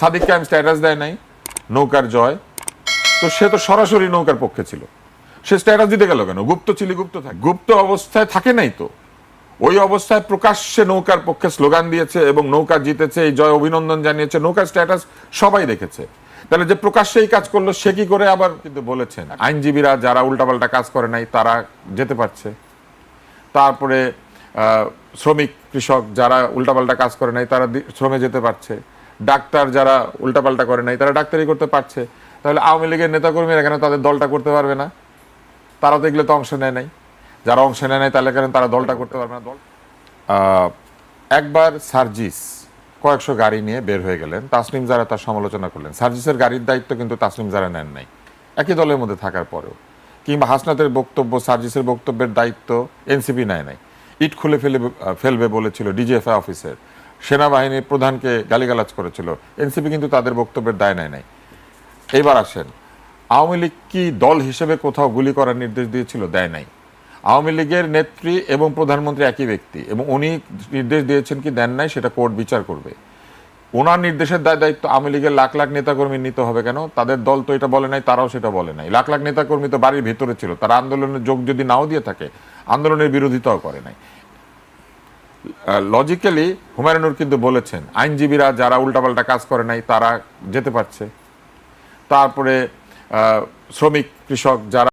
সাদিক কায়েম স্ট্যাটাস দেয় নাই নৌকার জয়, তো সে তো সরাসরি নৌকার পক্ষে ছিল, সে স্ট্যাটাস দিতে গেল কেন? গুপ্ত ছিলি গুপ্ত থাকে, গুপ্ত অবস্থায় থাকে নাই তো, ওই অবস্থায় প্রকাশ্যে নৌকার পক্ষে স্লোগান দিয়েছে এবং নৌকা জিতেছে, এই জয় অভিনন্দন জানিয়েছে, নৌকার স্ট্যাটাস সবাই দেখেছে। তাহলে যে প্রকাশ্যে এই কাজ করলো সে কি করে? আবার কিন্তু বলেছেন আইনজীবীরা যারা উল্টাপাল্টা কাজ করে নাই তারা যেতে পারছে, তারপরে শ্রমিক কৃষক যারা উল্টাপাল্টা কাজ করে নাই তারা শ্রমে যেতে পারছে, ডাক্তার যারা উল্টাপাল্টা করে নাই তারা ডাক্তারি করতে পারছে। তাহলে আওয়ামী লীগের নেতাকর্মীরা কেন তাদের দলটা করতে পারবে না? তারা তো এগুলো তো অংশ নেয় নাই, যারা অংশ নেয় নাই তাহলে কেন তারা দলটা করতে পারবে না? দল একবার সার্জিস কয়েকশো গাড়ি নিয়ে বের হয়ে গেলেন, তাসনিম জারা তার সমালোচনা করলেন। সার্জিসের গাড়ির দায়িত্ব কিন্তু তাসনিম জারা নেন নাই, একই দলের মধ্যে থাকার পরেও। কিংবা হাসনাতের বক্তব্য, সার্জিসের বক্তব্যের দায়িত্ব এনসিপি নেয় নাই, ইট খুলে ফেলবে বলেছিল ডিজিএফআই অফিসের, সেনাবাহিনীর প্রধানকে গালিগালাজ করেছিল, এনসিপি কিন্তু তাদের বক্তব্যের দায় নেয় নাই। এইবার আসেন, আওয়ামী লীগ কি দল হিসেবে কোথাও গুলি করার নির্দেশ দিয়েছিল? দেয় নাই। আওয়ামী লীগের নেত্রী এবং প্রধানমন্ত্রী একই ব্যক্তি, এবং উনি নির্দেশ দিয়েছেন কি দেন নাই সেটা কোর্ট বিচার করবে। ওনার নির্দেশের দায়িত্ব আওয়ামী লীগের লাখ লাখ নেতাকর্মী নিতে হবে কেন? তাদের দল তো এটা বলে নাই, তারাও সেটা বলে নাই। লাখ লাখ নেতাকর্মী তো বাড়ির ভিতরে ছিল, তারা আন্দোলনের যোগ যদি নাও দিয়ে থাকে, আন্দোলনের বিরোধিতাও করে নাই। লজিক্যালি হুমায়ুনুর কিন্তু বলেছেন আইনজীবীরা যারা উল্টাপাল্টা কাজ করে নাই তারা যেতে পারছে, তারপরে শ্রমিক কৃষক যারা